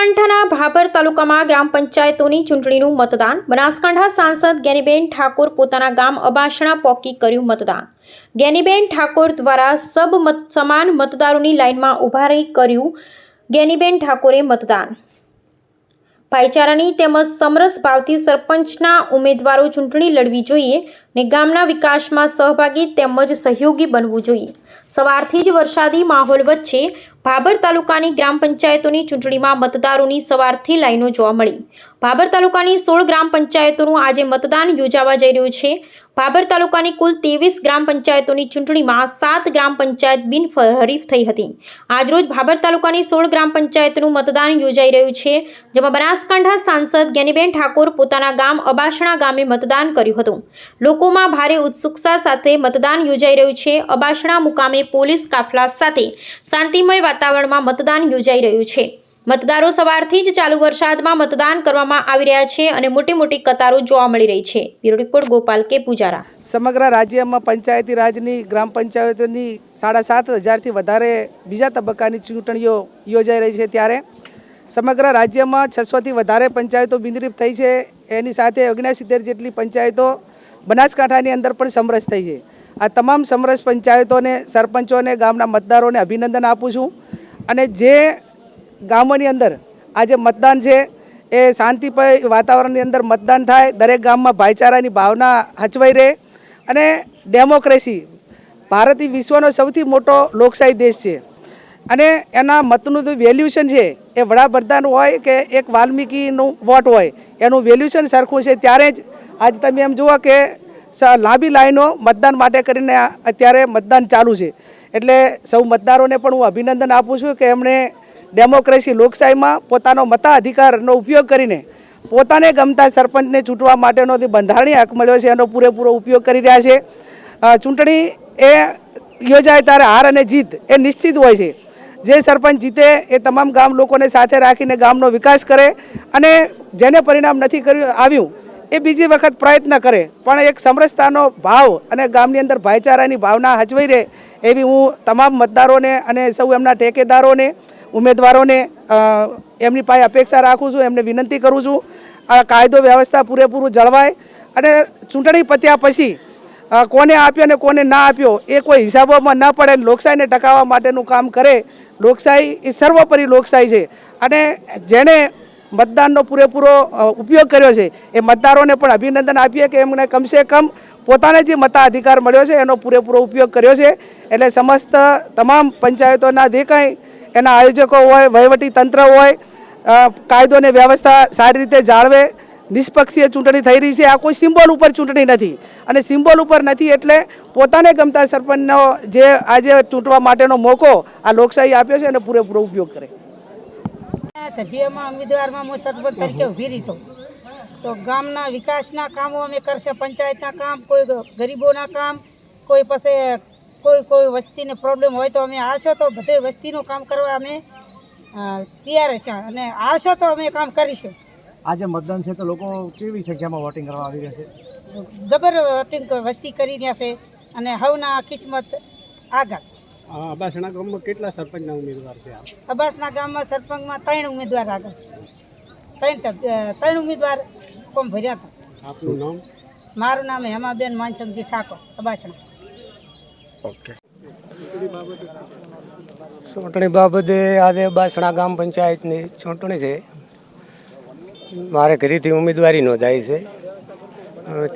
બનાસકાંઠાના ભાભર તાલુકામાં ગ્રામ પંચાયતોની ચૂંટણીનું મતદાન। બનાસકાંઠા સાંસદ જ્ઞાનીબેન ઠાકોર પોતાના ગામ અબાસણા પોકી કર્યું મતદાન। જ્ઞાનીબેન ઠાકોર દ્વારા સમાન મતદારોની લાઇનમાં ઊભા રહી કર્યું જ્ઞાનીબેન ઠાકોરે મતદાન। ભાઈચારાની તેમજ સમરસ ભાવથી સરપંચના ઉમેદવારો ચૂંટણી લડવી જોઈએ ને ગામના વિકાસમાં સહભાગી તેમજ સહયોગી બનવું જોઈએ। સવારથી જ વરસાદી માહોલ વચ્ચે ભાભર તાલુકાની ગ્રામ પંચાયતોની ચૂંટણીમાં મતદારોની સવારથી લાઈનો જોવા મળી। ભાભર તાલુકાની 16 ગ્રામ પંચાયતોનું આજે મતદાન યોજાવા જઈ રહ્યું છે। ભાભર તાલુકાની કુલ 23 ગ્રામ પંચાયતોની ચૂંટણીમાં 7 ગ્રામ પંચાયત બિનહરીફ થઈ હતી। આજરોજ ભાભર તાલુકાની 16 ગ્રામ પંચાયતનું મતદાન યોજાઈ રહ્યું છે, જેમાં બનાસકાંઠા સાંસદ જ્ઞાનીબેન ઠાકોર પોતાના ગામ અબાસણા ગામે મતદાન કર્યું હતું। લોકોમાં ભારે ઉત્સુકતા સાથે મતદાન યોજાઈ રહ્યું છે। અબાસણા મુકામે પોલીસ કાફલા સાથે શાંતિમય વાતાવરણમાં મતદાન યોજાઈ રહ્યું છે। મતદારો સવારથી જ ચાલુ વરસાદમાં મતદાન કરવામાં આવી રહ્યા છે અને મોટી મોટી કતારો જોવા મળી રહી છે। બ્યુરો રિપોર્ટ ગોપાલ કે પૂજારા। સમગ્ર રાજ્યમાં પંચાયતી રાજની ગ્રામ પંચાયતોની 7,500થી વધારે બીજા તબક્કાની ચૂંટણીઓ યોજાઈ રહી છે, ત્યારે સમગ્ર રાજ્યમાં 600થી વધારે પંચાયતો બિનહરીફ થઈ છે। એની સાથે 79 જેટલી પંચાયતો બનાસકાંઠાની અંદર પણ સમરસ થઈ છે। આ તમામ સમરસ પંચાયતોને, સરપંચોને, ગામના મતદારોને અભિનંદન આપું છું। અને જે ગામોની અંદર આજે મતદાન છે એ શાંતિમય વાતાવરણની અંદર મતદાન થાય, દરેક ગામમાં ભાઈચારાની ભાવના હચવાઈ રહે અને ડેમોક્રેસી ભારત વિશ્વનો સૌથી મોટો લોકશાહી દેશ છે અને એના મતનું જે વેલ્યુશન છે એ વડાપ્રધાન હોય કે એક વાલ્મીકીનું વોટ હોય એનું વેલ્યુશન સરખું છે। ત્યારે જ આજે તમે એમ જુઓ કે લાંબી લાઈનો મતદાન માટે કરીને અત્યારે મતદાન ચાલુ છે। એટલે સૌ મતદારોને પણ હું અભિનંદન આપું છું કે એમણે ડેમોક્રેસી લોકશાહીમાં પોતાનો મતાધિકારનો ઉપયોગ કરીને પોતાને ગમતા સરપંચને ચૂંટવા માટેનો જે બંધારણીય હક મળ્યો છે એનો પૂરેપૂરો ઉપયોગ કરી રહ્યા છે। ચૂંટણી એ યોજાય ત્યારે હાર અને જીત એ નિશ્ચિત હોય છે। જે સરપંચ જીતે એ તમામ ગામ લોકોને સાથે રાખીને ગામનો વિકાસ કરે અને જેને પરિણામ નથી આવ્યું એ બીજી વખત પ્રયત્ન કરે, પણ એક સમરસતાનો ભાવ અને ગામની અંદર ભાઈચારાની ભાવના હચવાઈ રહે એવી હું તમામ મતદારોને અને સૌ એમના ટેકેદારોને, ઉમેદવારોને એમની પાસે અપેક્ષા રાખું છું, એમને વિનંતી કરું છું આ કાયદો વ્યવસ્થા પૂરેપૂરું જળવાય અને ચૂંટણી પત્યા પછી કોને આપ્યો અને કોને ના આપ્યો એ કોઈ હિસાબોમાં ન પડે, લોકશાહીને ટકાવવા માટેનું કામ કરે। લોકશાહી એ સર્વોપરી લોકશાહી છે અને જેણે મતદાનનો પૂરેપૂરો ઉપયોગ કર્યો છે એ મતદારોને પણ અભિનંદન આપીએ કે એમને કમસે કમ પોતાને જે મતાધિકાર મળ્યો છે એનો પૂરેપૂરો ઉપયોગ કર્યો છે। એટલે સમસ્ત તમામ પંચાયતોના જે કંઈ એના આયોજકો હોય, વહીવટી તંત્ર હોય, કાયદો અને વ્યવસ્થા સારી રીતે જાળવે, નિષ્પક્ષીય ચૂંટણી થઈ રહી છે। આ કોઈ સિમ્બોલ ઉપર ચૂંટણી નથી અને સિમ્બોલ ઉપર નથી એટલે પોતાને ગમતા સરપંચનો જે આજે ચૂંટવા માટેનો મોકો આ લોકશાહી આપ્યો છે એને પૂરેપૂરો ઉપયોગ કરે। સભ્યમાં ઉમેદવારમાં હું સરપંચ તરીકે ઊભી રહી છું તો ગામના વિકાસના કામો અમે કરશે, પંચાયતના કામ, કોઈ ગરીબોના કામ, કોઈ પાસે કોઈ વસ્તીને પ્રોબ્લેમ હોય તો અમે આવશો તો બધે વસ્તીનું કામ કરવા અમે તૈયાર છે અને આવશો તો અમે કામ કરીશું। આજે મતદાન છે તો લોકો કેવી સંખ્યામાં વોટિંગ કરવા આવી રહ્યા છે? જબર વોટિંગ વસ્તી કરી રહ્યા છે અને હવના કિસ્મત આગળ। અબાસણા ગામમાં કેટલા સરપંચના ઉમેદવાર છે? અબાસણા ગામમાં સરપંચમાં 3 ઉમેદવાર આગળ છે, 3 ઉમેદવાર ફોર્મ ભર્યા હતા। આપનું નામ? મારું નામ હેમાબેન માનસંગજી ઠાકોર, અબાસણા। ઓકે। ચૂંટણી બાબતે આજે અબાસણા ગામ પંચાયતની ચૂંટણી છે। મારે ઘરેથી ઉમેદવારી નોંધાઈ છે।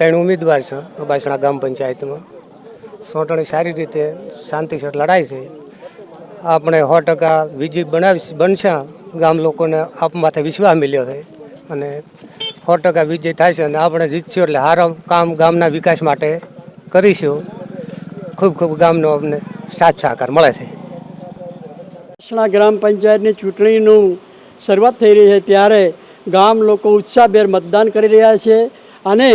3 ઉમેદવાર છે અબાસણા ગામ પંચાયતમાં। ચૂંટણી સારી રીતે શાંતિસર લડાઈ છે। આપણે 100% વિજય બનશે। ગામ લોકોને આપ માથે વિશ્વાસ મળ્યો છે અને 100% વિજય થાય છે અને આપણે જીતશું એટલે સારા કામ ગામના વિકાસ માટે કરીશું। ખૂબ ખૂબ ગામનો અમને સાથ સહકાર મળે છે। અબાસણા ગ્રામ પંચાયતની ચૂંટણીનું શરૂઆત થઈ રહી છે ત્યારે ગામ લોકો ઉત્સાહભેર મતદાન કરી રહ્યા છે અને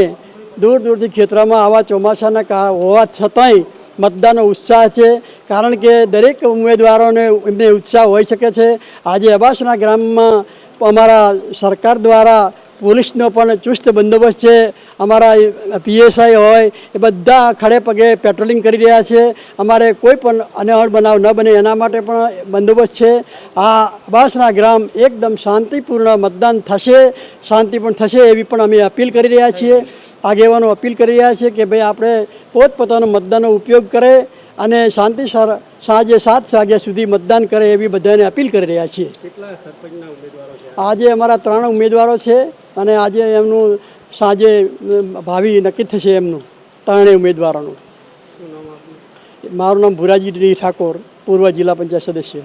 દૂર દૂરથી ખેતરમાં આવા ચોમાસાના હોવા છતાંય મતદાનનો ઉત્સાહ છે, કારણ કે દરેક ઉમેદવારોને એમને ઉત્સાહ હોઈ શકે છે। આજે અબાસણા ગ્રામમાં અમારા સરકાર દ્વારા પોલીસનો પણ ચુસ્ત બંદોબસ્ત છે. અમારા PSI હોય એ બધા ખડે પગે પેટ્રોલિંગ કરી રહ્યા છે. અમારે કોઈ પણ અનહોડ બનાવ ન બને એના માટે પણ બંદોબસ્ત છે. આ અબાસણા ગ્રામ એકદમ શાંતિપૂર્ણ મતદાન થશે, શાંતિ પણ થશે એવી પણ અમે અપીલ કરી રહ્યા છીએ. આગેવાનો અપીલ કરી રહ્યા છે કે ભાઈ આપણે પોતપોતાનો મતદાનનો ઉપયોગ કરે અને શાંતિ સાંજે 7 વાગ્યા સુધી મતદાન કરે એવી બધાને અપીલ કરી રહ્યા છીએ. આજે અમારા 3 ઉમેદવારો છે અને આજે એમનું સાંજે ભાવિ નક્કી થશે એમનું 3 ઉમેદવારોનું. મારું નામ ભુરાજી ડી ઠાકોર, પૂર્વ જિલ્લા પંચાયત સદસ્ય.